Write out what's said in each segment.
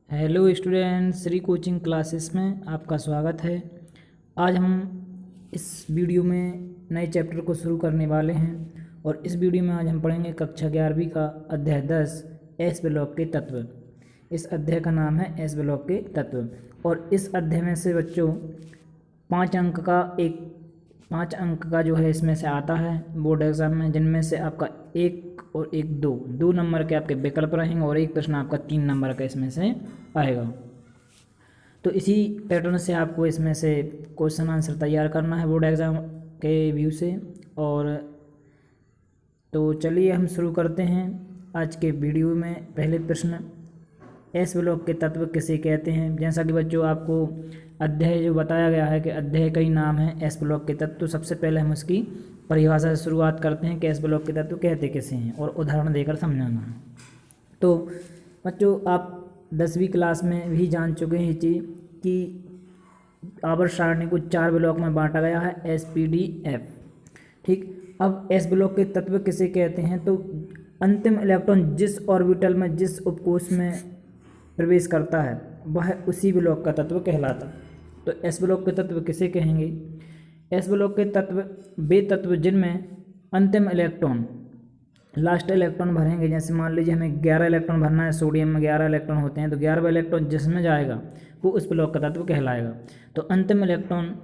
Hello students, Shri coaching classes में आपका स्वागत है। आज हम इस वीडियो में नए चैप्टर को शुरू करने वाले हैं और इस वीडियो में आज हम पढ़ेंगे कक्षा 11वीं का अध्याय 10 एस ब्लॉक के तत्व। इस अध्याय का नाम है एस ब्लॉक के तत्व और इस अध्याय में से बच्चों 5 अंक का जो है इसमें से आता है बोर्ड एग्ज़ाम में, जिनमें से आपका 1 और 1 दो नंबर के आपके विकल्प रहेंगे और एक प्रश्न आपका 3 नंबर का इसमें से आएगा। तो इसी पैटर्न से आपको इसमें से क्वेश्चन आंसर तैयार करना है बोर्ड एग्ज़ाम के व्यू से। और तो चलिए हम शुरू करते हैं आज के वीडियो में। पहले प्रश्न, एस ब्लॉक के तत्व किसे कहते हैं। जैसा कि बच्चों आपको अध्याय जो बताया गया है कि अध्याय का ही नाम है एस ब्लॉक के तत्व, तो सबसे पहले हम उसकी परिभाषा से शुरुआत करते हैं कि एस ब्लॉक के तत्व कहते किसे हैं और उदाहरण देकर समझाना है। तो बच्चों आप 10वीं क्लास में भी जान चुके हैं ये चीज़ कि आवर्त सारणी को 4 ब्लॉक में बांटा गया है, एस पी डी एफ। ठीक, अब एस ब्लॉक के तत्व किसे कहते हैं, तो अंतिम इलेक्ट्रॉन जिस ऑर्बिटल में जिस उपकोष में प्रवेश करता है वह उसी ब्लॉक का तत्व कहलाता है। तो एस ब्लॉक के तत्व किसे कहेंगे। एस ब्लॉक के तत्व वे तत्व जिनमें अंतिम इलेक्ट्रॉन लास्ट इलेक्ट्रॉन भरेंगे। जैसे मान लीजिए हमें 11 इलेक्ट्रॉन भरना है, सोडियम में 11 इलेक्ट्रॉन होते हैं, तो 11वां इलेक्ट्रॉन जिसमें जाएगा वो उस ब्लॉक का तत्व कहलाएगा। तो अंतिम इलेक्ट्रॉन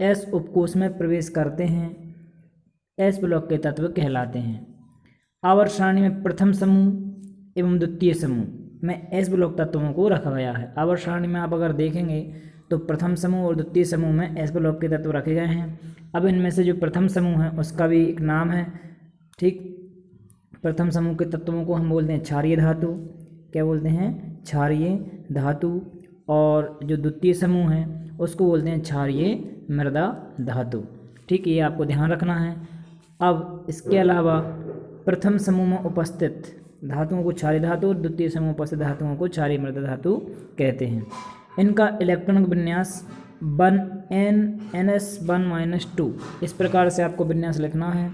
एस उपकोष में प्रवेश करते हैं, एस ब्लॉक के तत्व कहलाते हैं। आवर्त सारणी में प्रथम समूह एवं द्वितीय समूह में एस ब्लॉक तत्वों को रखा गया है। आवर्त सारणी में आप अगर देखेंगे तो प्रथम समूह और द्वितीय समूह में एस ब्लॉक के तत्व रखे गए हैं। अब इनमें से जो प्रथम समूह है उसका भी एक नाम है। ठीक, प्रथम समूह के तत्वों को हम बोलते हैं क्षारीय धातु। क्या बोलते हैं? क्षारीय धातु। और जो द्वितीय समूह है उसको बोलते हैं क्षारीय मृदा धातु। ठीक, ये आपको ध्यान रखना है। अब इसके अलावा प्रथम समूह में उपस्थित धातुओं को क्षारीय धातु और द्वितीय समूह में उपस्थित धातुओं को क्षारीय मृदा धातु कहते हैं। इनका इलेक्ट्रॉनिक विन्यास 1n(1-2) इस प्रकार से आपको विन्यास लिखना है,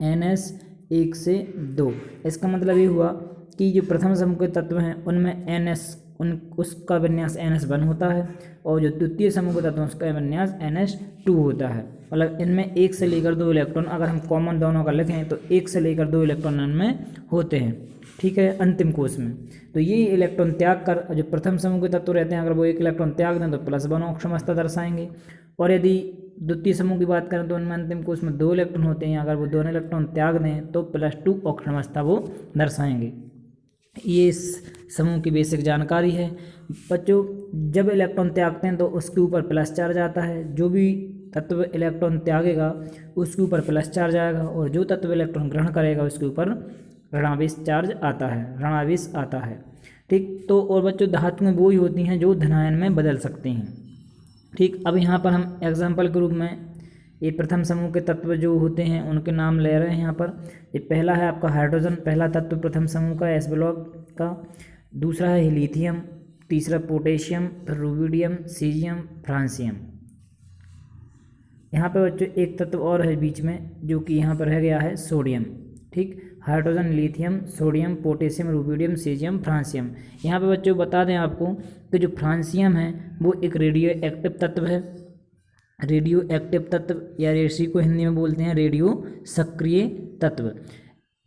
ns 1 से 2। इसका मतलब ये हुआ कि जो प्रथम समूह के तत्व हैं उनमें उसका विन्यास ns1 होता है और जो द्वितीय समूह के तत्व उसका विन्यास ns2 होता है। मतलब इनमें 1 से लेकर 2 इलेक्ट्रॉन, अगर हम कॉमन दोनों का लिखें तो 1 से लेकर 2 इलेक्ट्रॉन इनमें होते हैं। ठीक है, अंतिम कोष में। तो ये इलेक्ट्रॉन त्याग कर जो प्रथम समूह के तत्व रहते हैं, अगर वो 1 इलेक्ट्रॉन त्याग दें तो +1 अक्षमस्था दर्शाएंगे। और यदि द्वितीय समूह की बात करें तो उनमें अंतिम कोष में 2 इलेक्ट्रॉन होते हैं, अगर वो दोनों इलेक्ट्रॉन त्याग दें तो +2 अक्षमस्था वो दर्शाएंगे। ये इस समूह की बेसिक जानकारी है। बच्चों जब इलेक्ट्रॉन त्यागते हैं तो उसके ऊपर प्लस चार्ज आता है। जो भी तत्व इलेक्ट्रॉन त्यागेगा उसके ऊपर प्लस चार्ज आएगा और जो तत्व इलेक्ट्रॉन ग्रहण करेगा उसके ऊपर ऋणावेश चार्ज आता है, ऋणावेश आता है। ठीक, तो और बच्चों धातुएं वो ही होती हैं जो धनायन में बदल सकती हैं। ठीक, अब यहाँ पर हम एग्जाम्पल के रूप में ये प्रथम समूह के तत्व जो होते हैं उनके नाम ले रहे हैं यहाँ पर। ये पहला है आपका हाइड्रोजन, पहला तत्व प्रथम समूह का एस ब्लॉक का। दूसरा है लिथियम, तीसरा पोटेशियम, फिर रुबिडियम, सीजियम, फ्रांसियम। यहाँ पर बच्चों एक तत्व और है बीच में जो कि यहाँ पर रह गया है सोडियम। ठीक, hydrogen, lithium, sodium, potassium, rubidium, caesium, francium. यहाँ पे बच्चों बता दें आपको कि जो फ्रांसियम है वो एक रेडियो एक्टिव तत्व है। रेडियो एक्टिव तत्व या इसी को हिंदी में बोलते हैं रेडियो सक्रिय तत्व।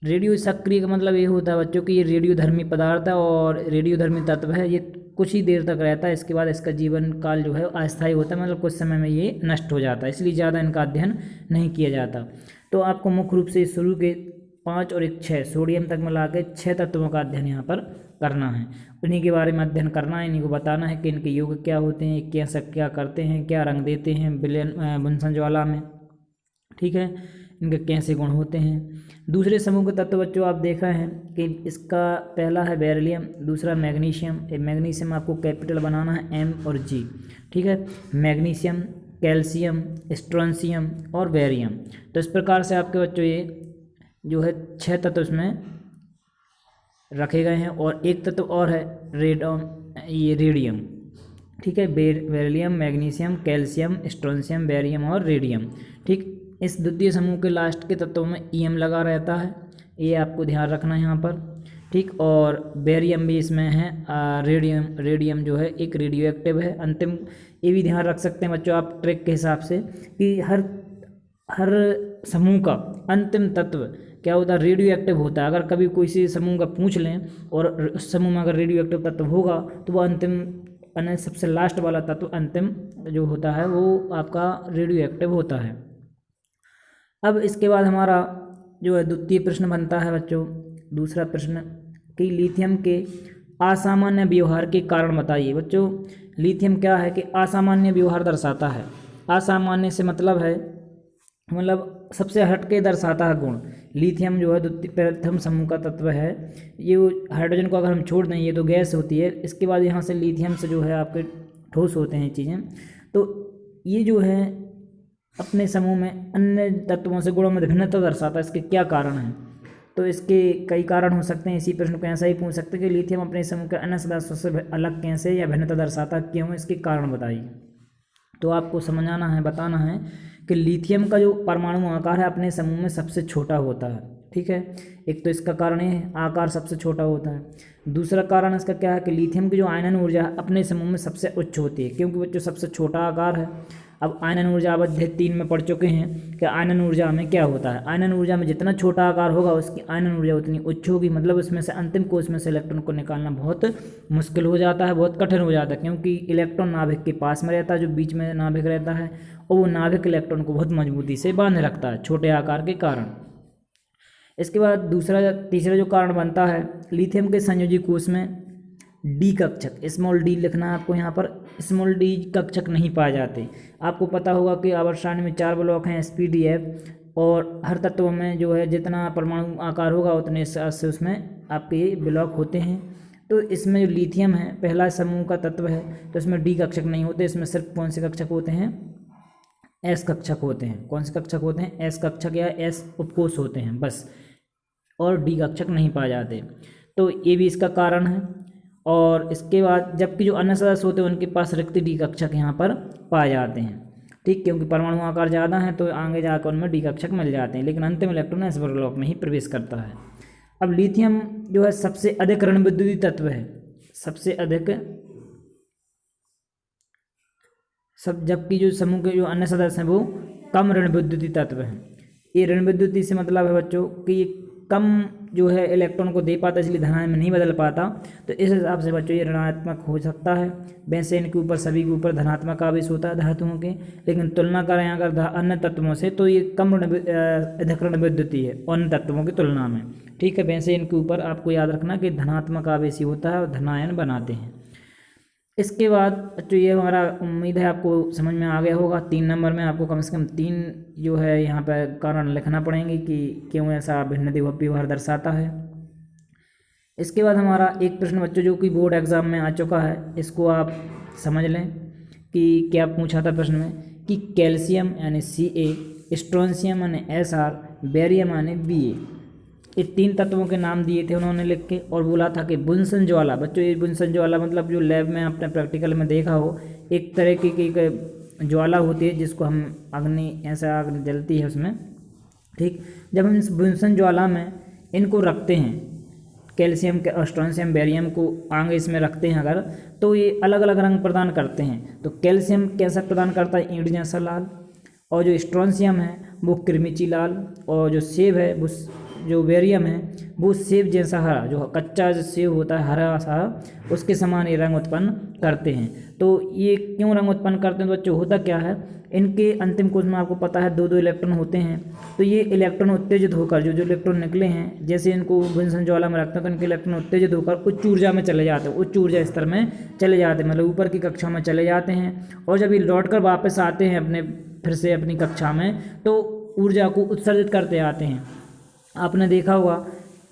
रेडियो सक्रिय का मतलब ये होता है बच्चों कि ये रेडियो धर्मी पदार्थ है और रेडियो धर्मी तत्व है। ये कुछ ही देर तक रहता है, इसके बाद इसका जीवन काल जो है अस्थायी होता है, मतलब कुछ समय में ये नष्ट हो जाता है, इसलिए ज़्यादा इनका अध्ययन नहीं किया जाता। तो आपको मुख्य रूप से शुरू के 5 और 1 6 सोडियम तक मिला के 6 तत्वों का अध्ययन यहाँ पर करना है। उन्हीं के बारे में अध्ययन करना है, इन्हीं को बताना है कि इनके योग क्या होते हैं, क्या करते हैं, क्या रंग देते हैं बुनसन ज्वाला में। ठीक है, इनके कैसे गुण होते हैं। दूसरे समूह के तत्व बच्चों आप देखा है कि इसका पहला है बेरिलियम, दूसरा मैग्नीशियम। मैग्नीशियम आपको कैपिटल बनाना है M और G। ठीक है, मैग्नीशियम, कैल्शियम, स्ट्रोंशियम और बेरियम। तो इस प्रकार से आपके बच्चों ये जो है 6 तत्व इसमें रखे गए हैं। और एक तत्व और है रेडियम। ठीक है, beryllium, magnesium, calcium, strontium, barium और रेडियम। ठीक, इस द्वितीय समूह के लास्ट के तत्वों में EM लगा रहता है, ये आपको ध्यान रखना है यहाँ पर। ठीक। और बेरियम भी इसमें है। रेडियम जो है एक रेडियो एक्टिव है। अंतिम ये भी ध्यान रख सकते हैं बच्चों आप ट्रिक के हिसाब से कि हर हर समूह का अंतिम तत्व क्या होता है, रेडियो एक्टिव होता है। अगर कभी कोई सी समूह का पूछ लें और उस समूह में अगर रेडियो एक्टिव तत्व होगा तो वो अंतिम सबसे लास्ट वाला तत्व अंतिम जो होता है वो आपका रेडियो एक्टिव होता है। अब इसके बाद हमारा जो है द्वितीय प्रश्न बनता है बच्चों, दूसरा प्रश्न कि लिथियम के असामान्य व्यवहार के कारण बताइए। बच्चों लिथियम क्या है कि असामान्य व्यवहार दर्शाता है। असामान्य से मतलब है सबसे हटके दर्शाता है गुण। लिथियम जो है प्रथम समूह का तत्व है। ये हाइड्रोजन को अगर हम छोड़ दें ये तो गैस होती है। इसके बाद यहाँ से लिथियम से जो है आपके ठोस होते हैं चीज़ें। तो ये जो है अपने समूह में अन्य तत्वों से गुणों में भिन्नता दर्शाता है। इसके क्या कारण हैं? तो इसके कई कारण हो सकते हैं। इसी प्रश्न को ऐसा ही पूछ सकते हैं कि लिथियम अपने समूह के अन्य सदस्यों से अलग कैसे या भिन्नता दर्शाता क्यों, इसके कारण बताइए। तो आपको समझाना है, बताना है कि लिथियम का जो परमाणु आकार है अपने समूह में सबसे छोटा होता है। ठीक है, एक तो इसका कारण है आकार सबसे छोटा होता है। दूसरा कारण इसका क्या है कि लिथियम की जो आयनन ऊर्जा है अपने समूह में सबसे उच्च होती है, क्योंकि बच्चों सबसे छोटा आकार है। अब आयनन ऊर्जा आप अध्याय 3 में पढ़ चुके हैं कि आयनन ऊर्जा में क्या होता है। आयनन ऊर्जा में जितना छोटा आकार होगा उसकी आयनन ऊर्जा उतनी उच्च होगी। मतलब उसमें से अंतिम कोश में से इलेक्ट्रॉन को निकालना बहुत मुश्किल हो जाता है, बहुत कठिन हो जाता है, क्योंकि इलेक्ट्रॉन नाभिक के पास में रहता है, जो बीच में नाभिक रहता है, और वो नाभिक इलेक्ट्रॉन को बहुत मजबूती से बांधे रखता है छोटे आकार के कारण। इसके बाद तीसरा जो कारण बनता है, लिथियम के संयोजी कोश में डी कक्षक, स्मॉल डी लिखना है आपको यहाँ पर। स्मॉल डी कक्षक नहीं पाए जाते। आपको पता होगा कि आवर्त सारणी में 4 ब्लॉक हैं sp-d-f, और हर तत्व में जो है जितना परमाणु आकार होगा उतने से उसमें आपके ब्लॉक होते हैं। तो इसमें जो लिथियम है पहला समूह का तत्व है, तो इसमें डी कक्षक नहीं होते। इसमें सिर्फ कौन से कक्षक होते हैं? एस कक्षक होते हैं। कौन से कक्षक होते हैं? एस कक्षक या एस उपकोष होते हैं बस, और डी कक्षक नहीं पाए जाते। तो ये भी इसका कारण है। और इसके बाद जबकि जो अन्य सदस्य होते हैं उनके पास रिक्त डी कक्षक यहाँ पर पाए जाते हैं। ठीक, क्योंकि परमाणु आकार ज़्यादा है तो आगे जाकर उनमें डी कक्षक मिल जाते हैं, लेकिन अंतिम इलेक्ट्रॉन एस ब्लॉक में ही प्रवेश करता है। अब लिथियम जो है सबसे अधिक ऋण विद्युतीय तत्व है, सबसे अधिक जबकि जो समूह के जो अन्य सदस्य हैं वो कम ऋण विद्युतीय तत्व हैं। ये ऋण विद्युतीय से मतलब है बच्चों कि ये कम जो है इलेक्ट्रॉन को दे पाता, इसलिए धनात्मक में नहीं बदल पाता। तो इस हिसाब से बच्चों ये ऋणात्मक हो सकता है। वैसे इनके ऊपर सभी के ऊपर धनात्मक आवेश होता है धातुओं के, लेकिन तुलना करें अगर अन्य तत्वों से तो ये कम अधिक ऋण विद्युतीय है अन्य तत्वों की तुलना में। ठीक है, वैसे इनके ऊपर आपको याद रखना कि धनात्मक आवेश ही होता है और धनायन बनाते हैं। इसके बाद बच्चों ये हमारा उम्मीद है आपको समझ में आ गया होगा। 3 नंबर में आपको कम से कम 3 जो है यहाँ पर कारण लिखना पड़ेंगे कि क्यों ऐसा भिन्न व्यवहार दर्शाता है। इसके बाद हमारा एक प्रश्न बच्चों जो कि बोर्ड एग्जाम में आ चुका है, इसको आप समझ लें कि क्या पूछा था प्रश्न में कि कैल्शियम यानी Ca, स्ट्रोंशियम यानी Sr, बेरियम यानी Ba, ये 3 तत्वों के नाम दिए थे उन्होंने लिख के, और बोला था कि बुनसन ज्वाला। बच्चों ये बुनसन ज्वाला मतलब जो लैब में आपने प्रैक्टिकल में देखा हो, एक तरह की ज्वाला होती है जिसको हम अग्नि, ऐसा अग्नि जलती है उसमें। ठीक, जब हम इस बुनसन ज्वाला में इनको रखते हैं, कैल्शियम के स्ट्रोंशियम बेरियम को आगे इसमें रखते हैं अगर, तो ये अलग अलग रंग प्रदान करते हैं। तो कैल्शियम कैसा प्रदान करता है? ईंट जैसा लाल, और जो स्ट्रोंशियम है वो किरमिची लाल, और जो सेब है वो जो बेरियम है वो सेब जैसा हरा, जो कच्चा जो सेब होता है हरा सा, उसके समान ये रंग उत्पन्न करते हैं। तो ये क्यों रंग उत्पन्न करते हैं? तो बच्चों होता क्या है, इनके अंतिम कोश में आपको पता है 2-2 इलेक्ट्रॉन होते हैं। तो ये इलेक्ट्रॉन उत्तेजित होकर जो इलेक्ट्रॉन निकले हैं, जैसे इनको बुनसन ज्वाला में रखते हैं तो इनके इलेक्ट्रॉन उत्तेजित होकर उच्च ऊर्जा में चले जाते हैं, उच्च ऊर्जा स्तर में चले जाते हैं, मतलब ऊपर की कक्षा में चले जाते हैं। और जब ये लौट कर वापस आते हैं फिर से अपनी कक्षा में, तो ऊर्जा को उत्सर्जित करते आते हैं। आपने देखा होगा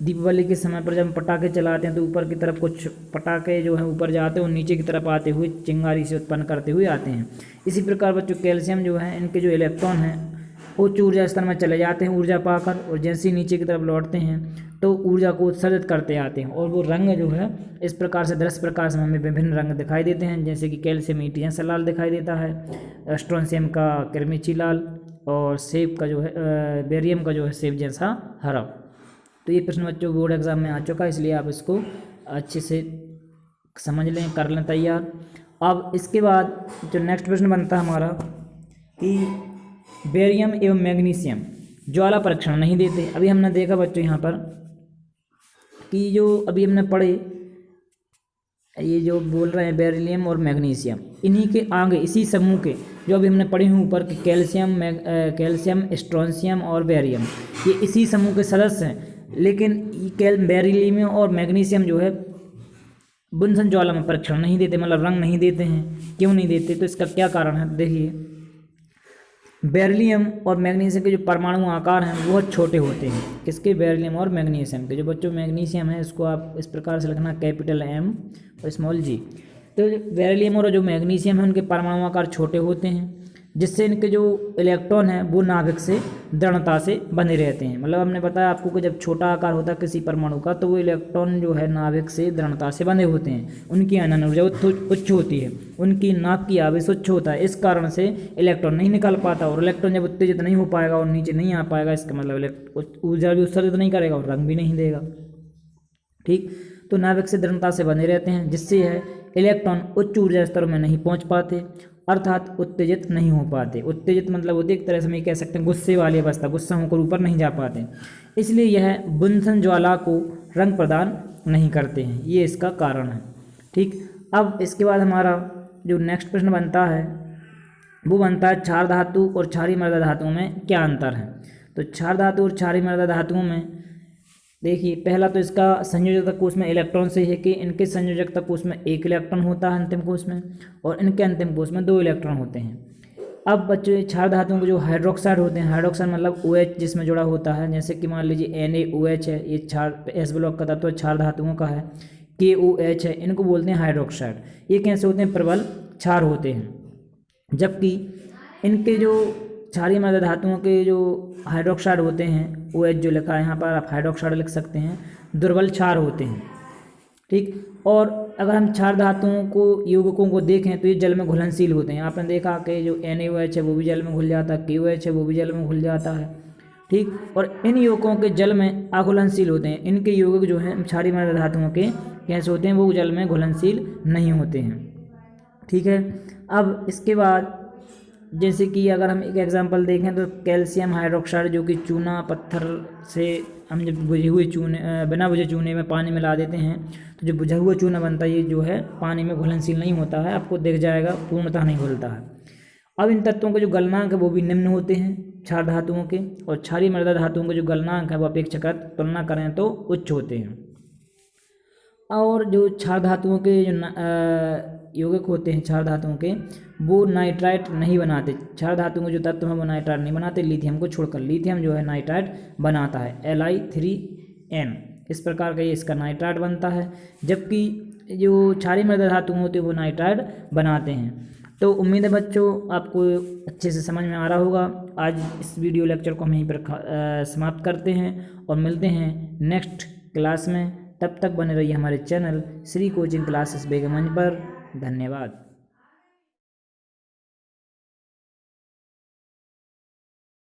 दीपावली के समय पर जब हम पटाखे चलाते हैं तो ऊपर की तरफ कुछ पटाखे जो हैं ऊपर जाते हैं और नीचे की तरफ आते हुए चिंगारी से उत्पन्न करते हुए आते हैं। इसी प्रकार बच्चों कैल्शियम जो है, इनके जो इलेक्ट्रॉन हैं उच्च ऊर्जा स्तर में चले जाते हैं ऊर्जा पाकर, और जैसे ही नीचे की तरफ लौटते हैं तो ऊर्जा को उत्सर्जित करते आते हैं। और वो रंग जो है इस प्रकार से 10 प्रकार से हमें विभिन्न रंग दिखाई देते हैं, जैसे कि कैल्शियम ईंट जैसा लाल दिखाई देता है, स्ट्रोंशियम का किरमिची लाल, और सेब का जो है बेरियम का जो है सेब जैसा हरा। तो ये प्रश्न बच्चों बोर्ड एग्जाम में आ चुका है, इसलिए आप इसको अच्छे से समझ लें, कर लें तैयार। अब इसके बाद जो नेक्स्ट प्रश्न बनता है हमारा कि बेरियम एवं मैग्नीशियम ज्वाला परीक्षण नहीं देते। अभी हमने देखा बच्चों यहाँ पर कि जो अभी हमने पढ़े, ये जो बोल रहे हैं बेरिलियम और मैग्नीशियम, इन्हीं के आगे इसी समूह के जो अभी हमने पढ़े हैं ऊपर कि कैल्शियम, स्ट्रोंशियम और बेरियम, ये इसी समूह के सदस्य हैं। लेकिन बेरिलियम और मैग्नीशियम जो है बुनसन ज्वाला में परीक्षण नहीं देते, मतलब रंग नहीं देते हैं। क्यों नहीं देते, तो इसका क्या कारण है देखिए। बेरिलियम और मैग्नीशियम के जो परमाणु आकार हैं वो बहुत छोटे होते हैं। किसके, बेरिलियम और मैग्नीशियम के। जो बच्चों मैग्नीशियम है इसको आप इस प्रकार से लिखना, कैपिटल M और स्मॉल g। तो बेरिलियम और जो मैग्नीशियम है उनके परमाणु आकार छोटे होते हैं, जिससे इनके जो इलेक्ट्रॉन है वो नाभिक से दृढ़ता से बने रहते हैं। मतलब हमने बताया आपको कि जब छोटा आकार होता है किसी परमाणु का तो वो इलेक्ट्रॉन जो है नाभिक से दृढ़ता से बंधे होते हैं। उनकी आनन ऊर्जा उच्च होती है, उनकी नाभ की आवेश उच्च होता है, इस कारण से इलेक्ट्रॉन नहीं निकल पाता। और इलेक्ट्रॉन जब उत्तेजित नहीं हो पाएगा और नीचे नहीं आ पाएगा, इसका मतलब ऊर्जा भी उत्सर्जित नहीं करेगा और रंग भी नहीं देगा। ठीक, तो नाभिक से दृढ़ता से बने रहते हैं, जिससे है इलेक्ट्रॉन उच्च ऊर्जा स्तरों में नहीं पहुंच पाते, अर्थात उत्तेजित नहीं हो पाते। उत्तेजित मतलब होती है एक तरह से हम कह सकते हैं गुस्से वाली अवस्था, गुस्सा होकर ऊपर नहीं जा पाते, इसलिए यह बुनसन ज्वाला को रंग प्रदान नहीं करते हैं। ये इसका कारण है। ठीक, अब इसके बाद हमारा जो नेक्स्ट प्रश्न बनता है वो बनता है क्षार धातु और क्षारीय मृदा धातुओं में क्या अंतर है। तो क्षार धातु और क्षारीय मृदा धातुओं में देखिए, पहला तो इसका संयोजकता कोष में इलेक्ट्रॉन से है कि इनके संयोजकता कोष में 1 इलेक्ट्रॉन होता है अंतिम कोष में, और इनके अंतिम कोष में 2 इलेक्ट्रॉन होते हैं। अब बच्चों क्षार धातुओं के जो हाइड्रोक्साइड होते हैं, हाइड्रोक्साइड मतलब OH जिसमें जुड़ा होता है, जैसे कि मान लीजिए NaOH है, ये क्षार S ब्लॉक का तत्व क्षार धातुओं का है। KOH है, इनको बोलते हैं हाइड्रोक्साइड। ये कैसे होते हैं, प्रबल क्षार होते हैं। जबकि इनके जो क्षारीय मृदा धातुओं के जो हाइड्रोक्साइड होते हैं, OH जो लिखा है यहाँ पर आप हाइड्रोक्साइड लिख सकते हैं, दुर्बल क्षार होते हैं। ठीक, और अगर हम क्षार धातुओं को यौगिकों को देखें तो ये जल में घुलनशील होते हैं। आपने देखा कि जो NaOH है वो भी जल में घुल जाता है, KOH है वो भी जल में घुल जाता है। ठीक, और इन यौगिकों के जल में अघुलनशील होते हैं। इनके यौगिक जो हैं क्षारीय मृदा धातुओं के कैसे होते हैं, वो जल में घुलनशील नहीं होते हैं। ठीक है, अब इसके बाद जैसे कि अगर हम एक एग्जांपल देखें तो कैल्शियम हाइड्रोक्साइड जो कि चूना पत्थर से हम जब बुझे हुए चूने बिना बुझे चूने में पानी मिला देते हैं तो जो बुझा हुआ चूना बनता है, ये जो है पानी में घुलनशील नहीं होता है, आपको दिख जाएगा, पूर्णतः नहीं घुलता है। अब इन तत्वों के जो गलनांक है वो भी निम्न होते हैं क्षार धातुओं के, और क्षारीय मृदा धातुओं के जो गलनांक है वो अपेक्षाकृत तुलना करें तो उच्च होते हैं। और जो क्षार धातुओं के जो यौगिक होते हैं क्षार धातुओं के, वो नाइट्राइट नहीं बनाते। क्षार धातुओं के जो तत्व हैं वो नाइट्राइट नहीं बनाते, लिथियम को छोड़कर। लिथियम जो है नाइट्राइट बनाता है, Li3n, इस प्रकार का ये इसका नाइट्राइट बनता है। जबकि जो क्षारीय मृदा धातु होते हैं वो नाइट्राइट बनाते हैं। तो उम्मीद है बच्चों आपको अच्छे से समझ में आ रहा होगा। आज इस वीडियो लेक्चर को हम यहीं पर समाप्त करते हैं और मिलते हैं नेक्स्ट क्लास में। तब तक बने रहिए हमारे channel Shri coaching classes Begumganj पर। धन्यवाद।